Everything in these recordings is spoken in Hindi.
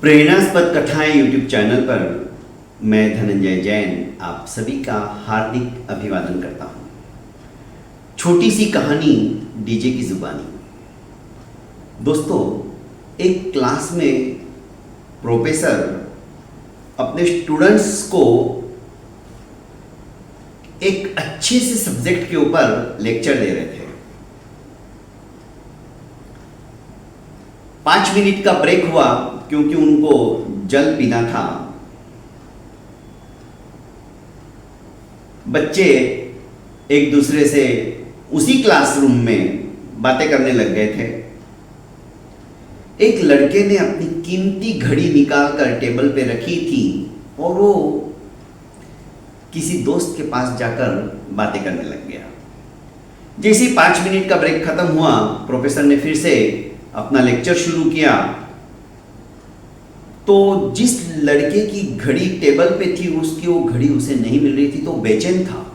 प्रेरणास्पद कथाएं यूट्यूब चैनल पर मैं धनंजय जैन आप सभी का हार्दिक अभिवादन करता हूं। छोटी सी कहानी डीजे की जुबानी। दोस्तों, एक क्लास में प्रोफेसर अपने स्टूडेंट्स को एक अच्छे से सब्जेक्ट के ऊपर लेक्चर दे रहे थे। 5 मिनट का ब्रेक हुआ क्योंकि उनको जल पीना था। बच्चे एक दूसरे से उसी क्लासरूम में बातें करने लग गए थे। एक लड़के ने अपनी कीमती घड़ी निकालकर टेबल पे रखी थी और वो किसी दोस्त के पास जाकर बातें करने लग गया। जैसे ही 5 मिनट का ब्रेक खत्म हुआ, प्रोफेसर ने फिर से अपना लेक्चर शुरू किया। तो जिस लड़के की घड़ी टेबल पे थी, उसकी वो घड़ी उसे नहीं मिल रही थी, तो बेचैन था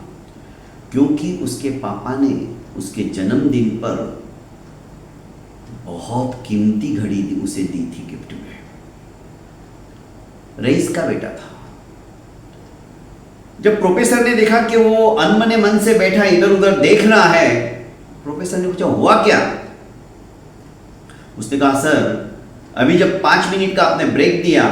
क्योंकि उसके पापा ने उसके जन्मदिन पर बहुत कीमती घड़ी उसे दी थी गिफ्ट में। रईस का बेटा था। जब प्रोफेसर ने देखा कि वो अनमने मन से बैठा इधर उधर देख रहा है, प्रोफेसर ने पूछा, हुआ क्या? उसने कहा, सर, अभी जब 5 मिनट का आपने ब्रेक दिया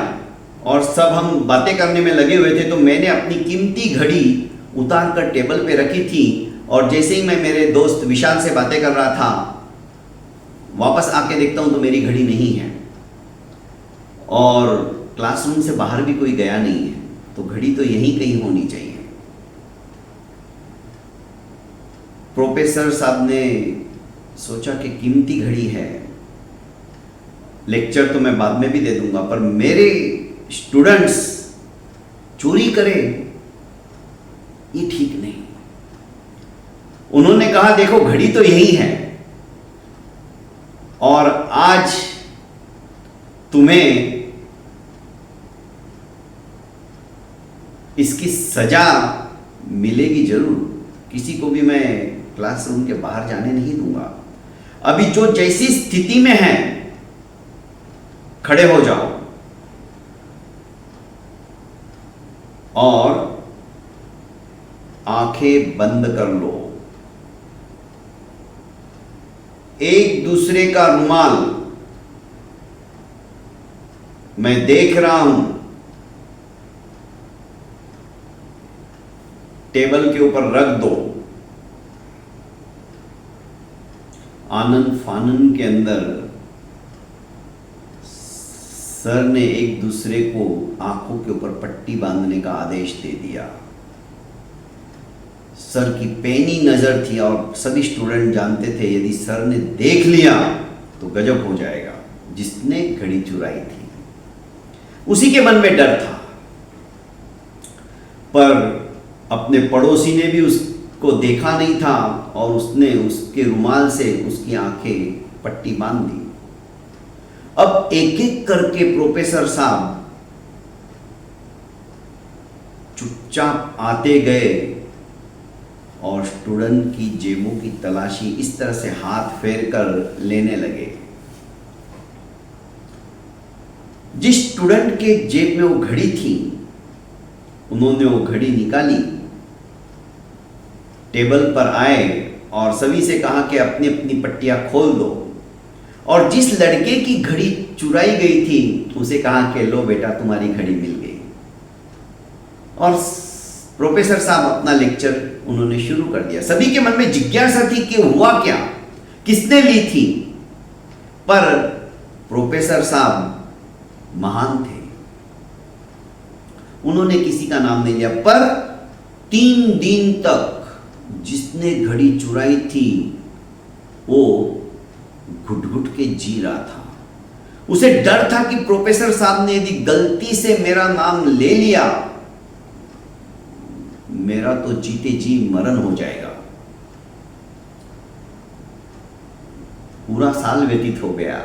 और सब हम बातें करने में लगे हुए थे, तो मैंने अपनी कीमती घड़ी उतार कर टेबल पे रखी थी और जैसे ही मैं मेरे दोस्त विशाल से बातें कर रहा था, वापस आके देखता हूं तो मेरी घड़ी नहीं है और क्लासरूम से बाहर भी कोई गया नहीं है, तो घड़ी तो यहीं कहीं होनी चाहिए। प्रोफेसर साहब ने सोचा कि कीमती घड़ी है, लेक्चर तो मैं बाद में भी दे दूंगा, पर मेरे स्टूडेंट्स चोरी करें ये ठीक नहीं। उन्होंने कहा, देखो घड़ी तो यही है और आज तुम्हें इसकी सजा मिलेगी जरूर। किसी को भी मैं क्लासरूम के बाहर जाने नहीं दूंगा। अभी जो जैसी स्थिति में है, खड़े हो जाओ और आंखें बंद कर लो। एक दूसरे का रुमाल मैं देख रहा हूं, टेबल के ऊपर रख दो। आनंद फानन के अंदर सर ने एक दूसरे को आंखों के ऊपर पट्टी बांधने का आदेश दे दिया। सर की पैनी नजर थी और सभी स्टूडेंट जानते थे यदि सर ने देख लिया तो गजब हो जाएगा। जिसने घड़ी चुराई थी उसी के मन में डर था, पर अपने पड़ोसी ने भी उसको देखा नहीं था और उसने उसके रुमाल से उसकी आंखें पट्टी बांध दी। अब एक एक करके प्रोफेसर साहब चुपचाप आते गए और स्टूडेंट की जेबों की तलाशी इस तरह से हाथ फेर कर लेने लगे। जिस स्टूडेंट के जेब में वो घड़ी थी, उन्होंने वो घड़ी निकाली, टेबल पर आए और सभी से कहा कि अपनी अपनी पट्टियां खोल दो। और जिस लड़के की घड़ी चुराई गई थी, उसे कहा कि लो बेटा, तुम्हारी घड़ी मिल गई। और प्रोफेसर साहब अपना लेक्चर उन्होंने शुरू कर दिया। सभी के मन में जिज्ञासा थी कि हुआ क्या, किसने ली थी, पर प्रोफेसर साहब महान थे, उन्होंने किसी का नाम नहीं लिया। पर 3 दिन तक जिसने घड़ी चुराई थी वो घुट घुट के जी रहा था। उसे डर था कि प्रोफेसर साहब ने यदि गलती से मेरा नाम ले लिया, मेरा तो जीते जी मरण हो जाएगा। पूरा साल व्यतीत हो गया,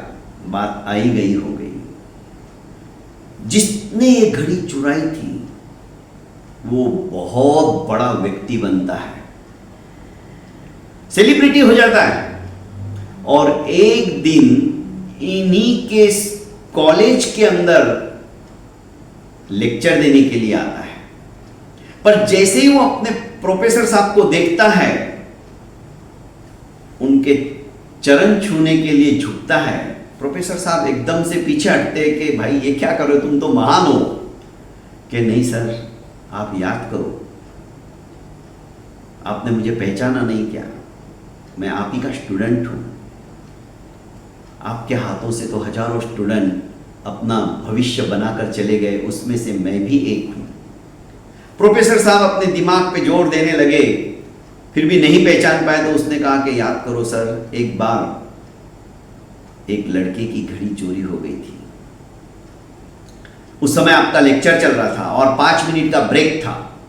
बात आई गई हो गई। जिसने ये घड़ी चुराई थी वो बहुत बड़ा व्यक्ति बनता है, सेलिब्रिटी हो जाता है और एक दिन इन्हीं के कॉलेज के अंदर लेक्चर देने के लिए आता है, पर जैसे ही वो अपने प्रोफेसर साहब को देखता है, उनके चरण छूने के लिए झुकता है, प्रोफेसर साहब एकदम से पीछे हटते हैं कि भाई ये क्या कर रहे हो, तुम तो महान हो। कि नहीं सर, आप याद करो, आपने मुझे पहचाना नहीं क्या, मैं आप ही का स्टूडेंट हूं। आपके हाथों से तो हजारों स्टूडेंट अपना भविष्य बनाकर चले गए, उसमें से मैं भी एक हूं। प्रोफेसर साहब अपने दिमाग पे जोर देने लगे, फिर भी नहीं पहचान पाए, तो उसने कहा कि याद करो सर, एक बार एक लड़के की घड़ी चोरी हो गई थी। उस समय आपका लेक्चर चल रहा था और 5 मिनट का ब्रेक था।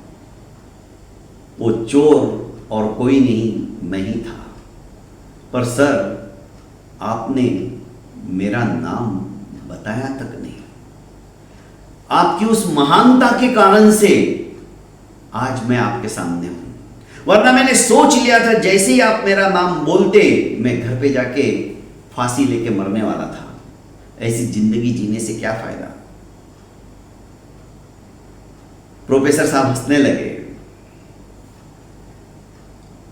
वो चोर और कोई नहीं, मैं ही था। पर सर, आपने मेरा नाम बताया तक नहीं। आपकी उस महानता के कारण से आज मैं आपके सामने हूं, वरना मैंने सोच लिया था जैसे ही आप मेरा नाम बोलते, मैं घर पे जाके फांसी लेके मरने वाला था। ऐसी जिंदगी जीने से क्या फायदा। प्रोफेसर साहब हंसने लगे।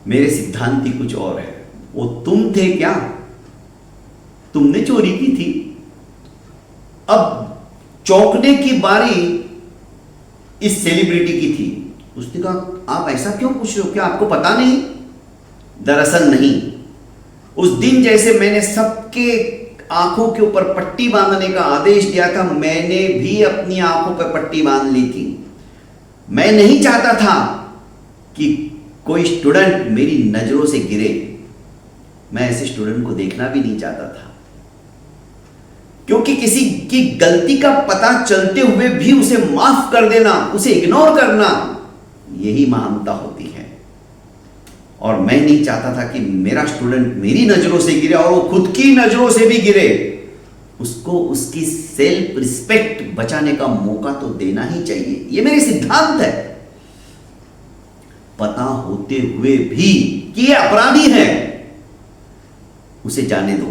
मेरे सिद्धांत ही कुछ और है। वो तुम थे क्या? तुमने चोरी की थी। अब चौंकने की बारी इस सेलिब्रिटी की थी। उसने कहा, आप ऐसा क्यों पूछ रहे हो, क्या आपको पता नहीं? दरअसल नहीं। उस दिन जैसे मैंने सबके आंखों के ऊपर पट्टी बांधने का आदेश दिया था, मैंने भी अपनी आंखों पर पट्टी बांध ली थी। मैं नहीं चाहता था कि कोई स्टूडेंट मेरी नजरों से गिरे। मैं ऐसे स्टूडेंट को देखना भी नहीं चाहता था, क्योंकि किसी की गलती का पता चलते हुए भी उसे माफ कर देना, उसे इग्नोर करना, यही महानता होती है। और मैं नहीं चाहता था कि मेरा स्टूडेंट मेरी नजरों से गिरे, और वो खुद की नजरों से भी गिरे। उसको उसकी सेल्फ रिस्पेक्ट बचाने का मौका तो देना ही चाहिए। ये मेरे सिद्धांत है। पता होते हुए भी कि ये अपराधी है, उसे जाने दो,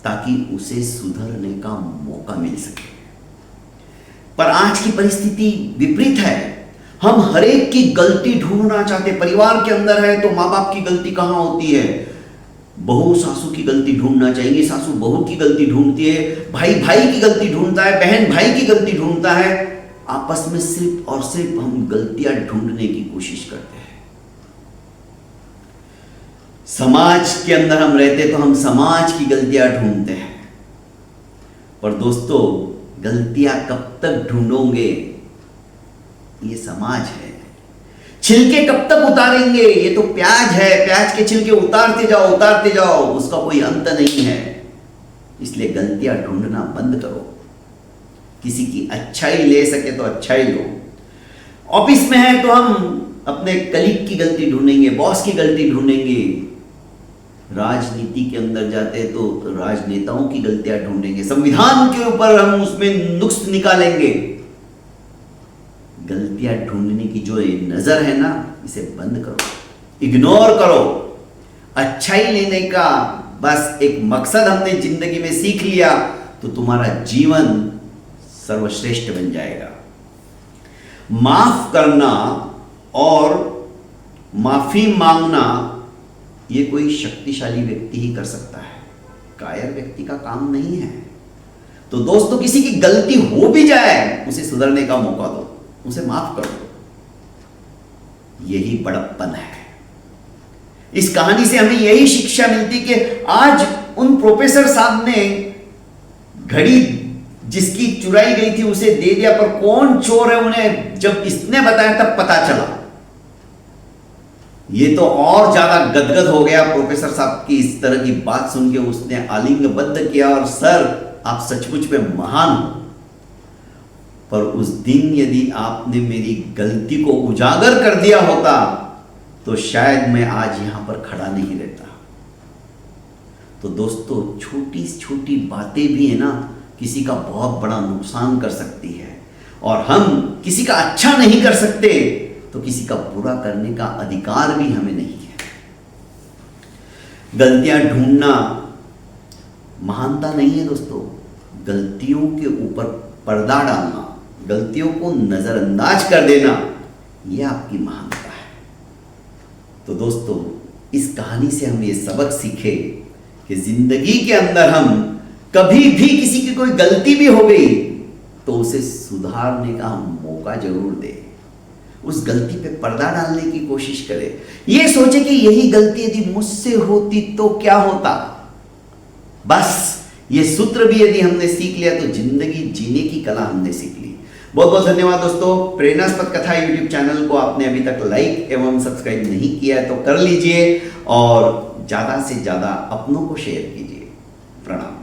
ताकि उसे सुधरने का मौका मिल सके। पर आज की परिस्थिति विपरीत है। हम हर एक की गलती ढूंढना चाहते। परिवार के अंदर है तो माँ बाप की गलती कहां होती है? बहू सासू की गलती ढूंढना चाहेंगे, सासू बहू की गलती ढूंढती है, भाई भाई की गलती ढूंढता है, बहन भाई की गलती ढूंढता है। आपस में सिर्फ और सिर्फ हम गलतियां ढूंढने की कोशिश करते हैं। समाज के अंदर हम रहते तो हम समाज की गलतियां ढूंढते हैं। पर दोस्तों, गलतियां कब तक ढूंढोगे? ये समाज है। छिलके कब तक उतारेंगे? ये तो प्याज है, प्याज के छिलके उतारते जाओ, उसका कोई अंत नहीं है। इसलिए गलतियां ढूंढना बंद करो। किसी की अच्छाई ले सके तो अच्छाई लो। ऑफिस में है तो हम अपने कलीग की गलती ढूंढेंगे, बॉस की गलती ढूंढेंगे। राजनीति के अंदर जाते हैं तो राजनेताओं की गलतियां ढूंढेंगे। संविधान के ऊपर हम उसमें नुक्स निकालेंगे। गलतियां ढूंढने की जो ये नजर है ना, इसे बंद करो, इग्नोर करो। अच्छाई लेने का बस एक मकसद हमने जिंदगी में सीख लिया तो तुम्हारा जीवन सर्वश्रेष्ठ बन जाएगा। माफ करना और माफी मांगना ये कोई शक्तिशाली व्यक्ति ही कर सकता है, कायर व्यक्ति का काम नहीं है। तो दोस्तों, किसी की गलती हो भी जाए, उसे सुधरने का मौका दो, उसे माफ कर दो। यही बड़प्पन है। इस कहानी से हमें यही शिक्षा मिलती कि आज उन प्रोफेसर साहब ने घड़ी जिसकी चुराई गई थी उसे दे दिया, पर कौन चोर है उन्हें जब इसने बताया तब पता चला। ये तो और ज्यादा गदगद हो गया प्रोफेसर साहब की इस तरह की बात सुन के। उसने आलिंगबद्ध किया और सर, आप सचमुच में महान हो, पर उस दिन यदि आपने मेरी गलती को उजागर कर दिया होता तो शायद मैं आज यहां पर खड़ा नहीं रहता। तो दोस्तों, छोटी छोटी बातें भी है ना, किसी का बहुत बड़ा नुकसान कर सकती है। और हम किसी का अच्छा नहीं कर सकते तो किसी का बुरा करने का अधिकार भी हमें नहीं है। गलतियां ढूंढना महानता नहीं है दोस्तों। गलतियों के ऊपर पर्दा डालना, गलतियों को नजरअंदाज कर देना, यह आपकी महानता है। तो दोस्तों, इस कहानी से हम ये सबक सीखे कि जिंदगी के अंदर हम कभी भी किसी की कोई गलती भी हो गई तो उसे सुधारने का हम मौका जरूर दें, उस गलती पे पर्दा डालने की कोशिश करें। ये सोचे कि यही गलती यदि मुझसे होती तो क्या होता। बस ये सूत्र भी यदि हमने सीख लिया तो जिंदगी जीने की कला हमने सीख ली। बहुत बहुत धन्यवाद दोस्तों। प्रेरणास्पद कथा यूट्यूब चैनल को आपने अभी तक लाइक एवं सब्सक्राइब नहीं किया है तो कर लीजिए और ज्यादा से ज्यादा अपनों को शेयर कीजिए। प्रणाम।